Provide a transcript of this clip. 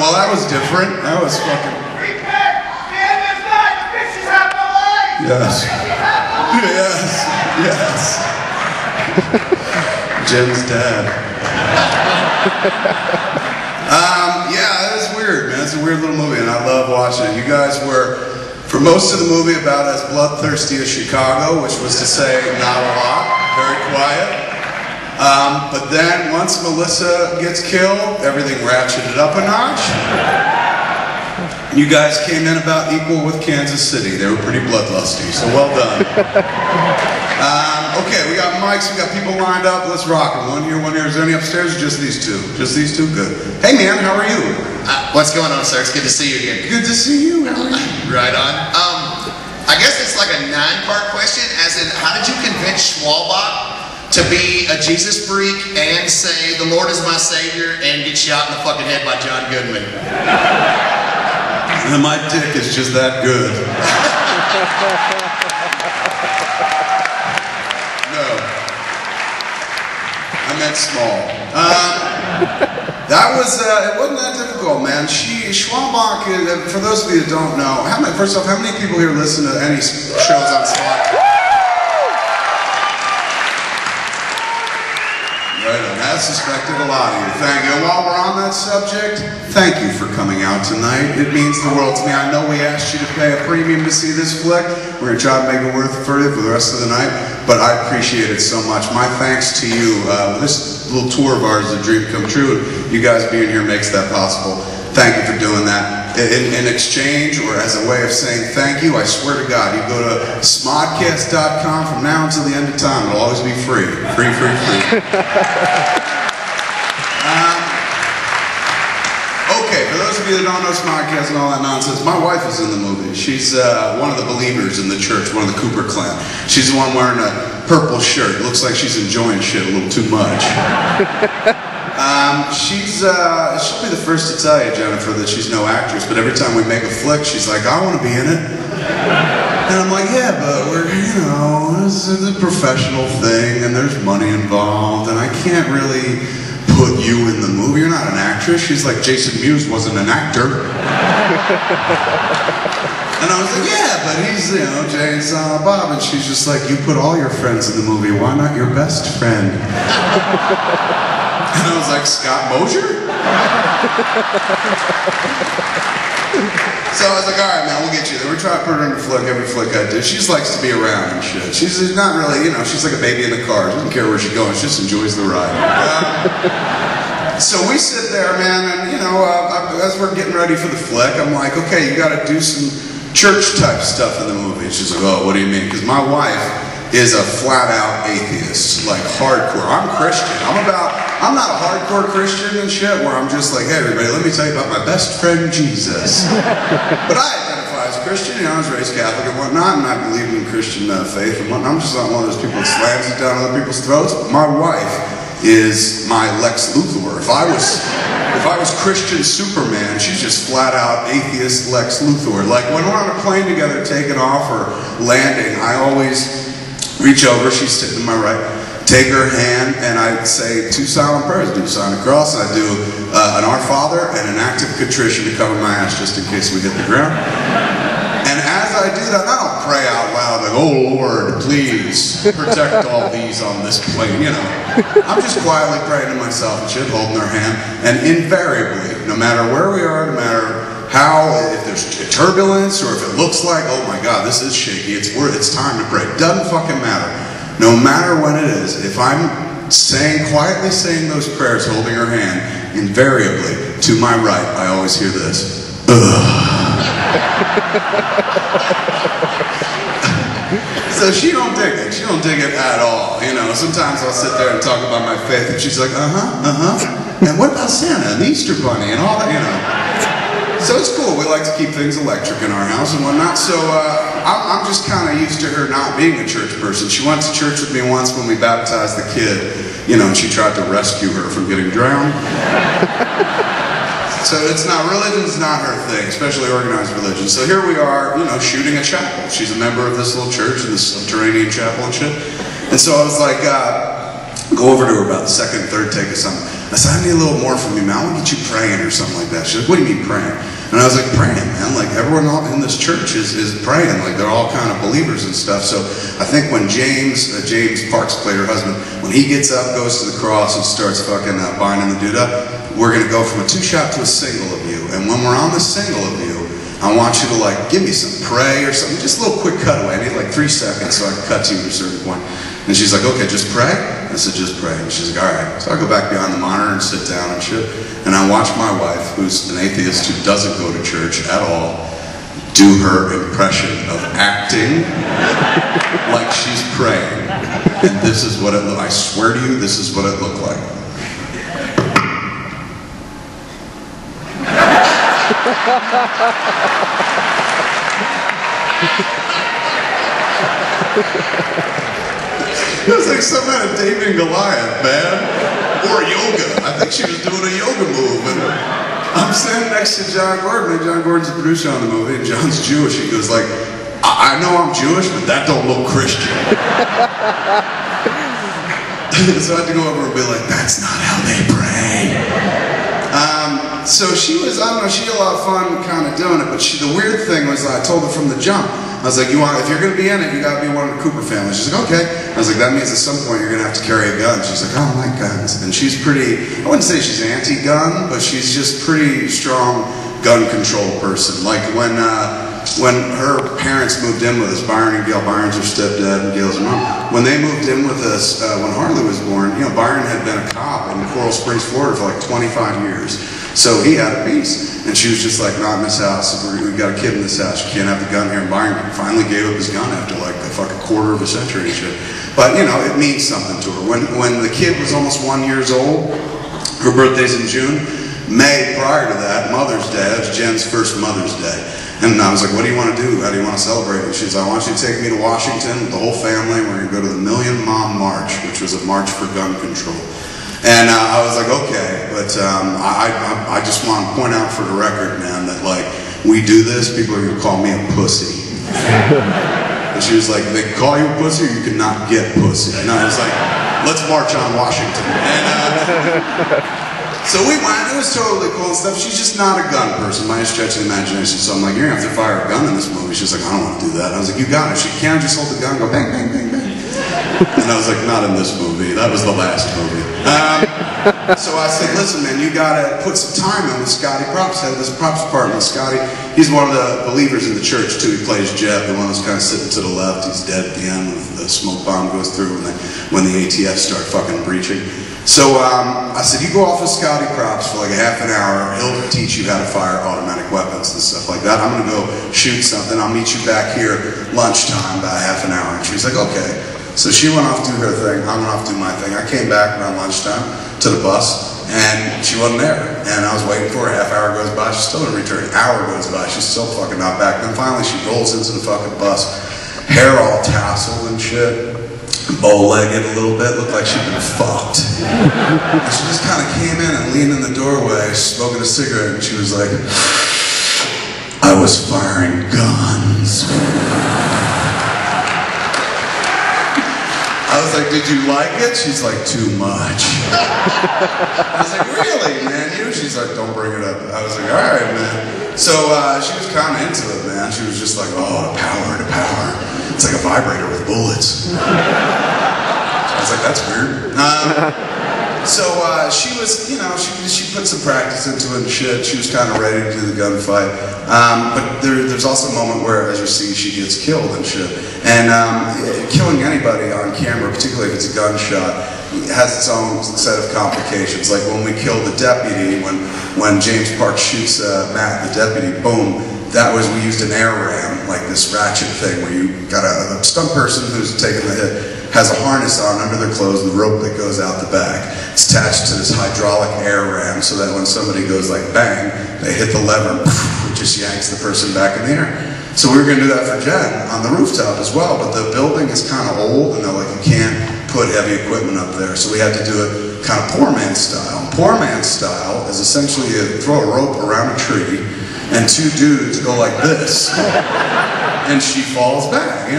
Well, that was different. That was fucking... Yes. Yes. Yes. Jim's dad. Yeah, that was weird, man. It's a weird little movie, and I love watching it. You guys were, for most of the movie, about as bloodthirsty as Chicago, which was to say, not a lot, very quiet. But then, once Melissa gets killed, everything ratcheted up a notch. You guys came in about equal with Kansas City. They were pretty bloodlusty, so well done. Okay, we got mics, we got people lined up. Let's rock them. One here, one here. Is there any upstairs or just these two? Just these two? Good. Hey, man, how are you? What's going on, sir? It's good to see you again. Good to see you. How are you? Right on. I guess it's like a 9-part question, as in, how did you convince Schwalbach to be a Jesus freak and say, the Lord is my Savior, and get shot in the fucking head by John Goodman? And my dick is just that good. No. I meant small. That was, it wasn't that difficult, man. Schwalbach, for those of you that don't know, first off, how many people here listen to any shows on Spotify? Right on. I suspected a lot of you. Thank you. And while we're on that subject, thank you for coming out tonight. It means the world to me. I know we asked you to pay a premium to see this flick. We're going to try to make it worth it for you for the rest of the night, but I appreciate it so much. My thanks to you. This little tour of ours is a dream come true. You guys being here makes that possible. Thank you for doing that. In exchange, or as a way of saying thank you, I swear to God, you go to smodcast.com from now until the end of time. It'll always be free. Free, free, free. Okay, for those of you that don't know Smodcast and all that nonsense, my wife is in the movie. She's one of the believers in the church, one of the Cooper clan. She's the one wearing a purple shirt. Looks like she's enjoying shit a little too much. She'll be the first to tell you, Jennifer, that she's no actress, but every time we make a flick, she's like, I want to be in it. And I'm like, yeah, but we're, this is a professional thing, and there's money involved, and I can't really put you in the movie. You're not an actress. She's like, Jason Mewes wasn't an actor. And I was like, yeah, but he's, Jay's Bob. And she's just like, you put all your friends in the movie. Why not your best friend? And I was like, Scott Mosier? So I was like, all right, man, we'll get you there. We're trying to put her in the flick, every flick I do. She just likes to be around and shit. She's not really, she's like a baby in the car. She doesn't care where she's going. She just enjoys the ride. So we sit there, man, and, as we're getting ready for the flick, I'm like, okay, you got to do some church-type stuff in the movie. She's like, oh, what do you mean? Because my wife is a flat-out atheist, like hardcore. I'm Christian. I'm not a hardcore Christian and shit where I'm just like, hey, everybody, let me tell you about my best friend, Jesus. But I identify as Christian. I was raised Catholic and whatnot, and I believe in Christian faith and whatnot. I'm just not one of those people that slams it down other people's throats. My wife is my Lex Luthor. If I was Christian Superman, she's just flat out atheist Lex Luthor. Like when we're on a plane together taking off or landing, I always reach over, she's sitting to my right, take her hand, and I say 2 silent prayers. I do a sign of the cross, and I do an Our Father and an act of contrition to cover my ass just in case we hit the ground. And as I do that, I don't pray out loud like, oh Lord, please protect all these on this plane, I'm just quietly praying to myself and shit, holding her hand, and invariably, no matter where we are, no matter how, if there's turbulence, or if it looks like, oh my God, this is shaky, it's time to pray. Doesn't fucking matter. No matter when it is, if I'm quietly saying those prayers, holding her hand, invariably, to my right, I always hear this. So she don't dig it. She don't dig it at all. Sometimes I'll sit there and talk about my faith, and she's like, and what about Santa and the Easter Bunny and all that, So it's cool. We like to keep things electric in our house and whatnot. So I'm just kind of used to her not being a church person. She went to church with me once when we baptized the kid, and she tried to rescue her from getting drowned. So religion's not her thing, especially organized religion. So here we are, shooting a chapel. She's a member of this little church in this subterranean chapel and shit. And so I was like, go over to her about the second, third take of something. I said, I need a little more from you, man. I want to get you praying or something like that. She's like, what do you mean praying? And I was like, praying, man. Like, everyone in this church is praying. Like, they're all kind of believers and stuff. So I think when James Parks played her husband, when he gets up, goes to the cross, and starts fucking binding the dude up, we're going to go from a 2-shot to a single of you. And when we're on the single of you, I want you to, like, give me some pray or something. Just a little quick cutaway. I need like 3 seconds so I can cut to you at a certain point. And she's like, okay, just pray? I said, just pray. And she's like, all right. So I go back behind the monitor and sit down and shit. And I watch my wife, who's an atheist who doesn't go to church at all, do her impression of acting like she's praying. And this is what it looked like. I swear to you, this is what it looked like. It was like some kind of David and Goliath, man. Or yoga. I think she was doing a yoga move. And I'm standing next to John Gordon, and John Gordon's the producer on the movie, and John's Jewish. He goes like, I know I'm Jewish, but that don't look Christian. So I had to go over and be like, that's not how they pray. So she was, I don't know, she had a lot of fun kind of doing it, but the weird thing was I told her from the jump, I was like, if you're going to be in it, you got to be one of the Cooper family. She's like, okay. I was like, that means at some point you're going to have to carry a gun. She's like, oh, I like guns. And she's pretty, I wouldn't say she's anti-gun, but she's just pretty strong gun control person. Like when her parents moved in with us, Byron and Gail, Byron's her stepdad and Gail's her mom, when they moved in with us, when Harley was born, you know, Byron had been a cop in Coral Springs, Florida for like 25 years. So he had a piece. And she was just like, not in this house. We've got a kid in this house. You can't have the gun here. And Byron finally gave up his gun after like a fucking quarter of a century and shit. But, you know, it means something to her. When the kid was almost 1 year old, her birthday's in June, May prior to that, Mother's Day, that was Jen's first Mother's Day. And I was like, what do you want to do? How do you want to celebrate? And she's like, I want you to take me to Washington with the whole family. We're going to go to the Million Mom March, which was a march for gun control. And I was like, okay, but I just want to point out for the record, man, that like, we do this, people are going to call me a pussy. And she was like, they can call you a pussy or you cannot get pussy. And I was like, let's march on Washington. And so we went, it was totally cool and stuff. She's just not a gun person, by any stretch of the imagination. So I'm like, you're going to have to fire a gun in this movie. She's like, I don't want to do that. I was like, you got it. She can't just hold the gun and go bang, bang, bang, bang. And I was like, not in this movie. That was the last movie. So I said, listen, man, you got to put some time in with Scotty Props, head of this props department. Scotty, he's one of the believers in the church, too. He plays Jeb, the one that's kind of sitting to the left. He's dead at the end when the smoke bomb goes through and when the ATF start fucking breaching. So I said, you go off with Scotty Props for like a half an hour. He'll teach you how to fire automatic weapons and stuff like that. I'm going to go shoot something. I'll meet you back here lunchtime, about half an hour. And she was like, okay. So she went off to do her thing, I went off to do my thing. I came back around lunchtime to the bus, and she wasn't there. And I was waiting for her, half hour goes by, she still didn't return. An hour goes by, she's still fucking not back. Then finally she rolls into the fucking bus, hair all tasseled and shit, bow-legged a little bit, looked like she'd been fucked. And she just kind of came in and leaned in the doorway, smoking a cigarette, and she was like, I was firing guns. I was like, did you like it? She's like, too much. I was like, really, man? She's like, don't bring it up. I was like, all right, man. So she was kind of into it, man. She was just like, oh, the power. It's like a vibrator with bullets. I was like, that's weird. So she was, you know, she put some practice into it and shit. She was kind of ready to do the gunfight. But there's also a moment where, as you see, she gets killed and shit. And killing anybody on camera, particularly if it's a gunshot, has its own set of complications. Like when we killed the deputy, when James Parks shoots Matt, the deputy, boom. We used an air ram, like this ratchet thing where you got a stunt person who's taking the hit, has a harness on under their clothes and the rope that goes out the back. It's attached to this hydraulic air ram so that when somebody goes like bang, they hit the lever, it just yanks the person back in the air. So we were going to do that for Jen on the rooftop as well, but the building is kind of old and they're like, you can't put heavy equipment up there. So we had to do it kind of poor man style. Poor man style is essentially you throw a rope around a tree and two dudes go like this and she falls back.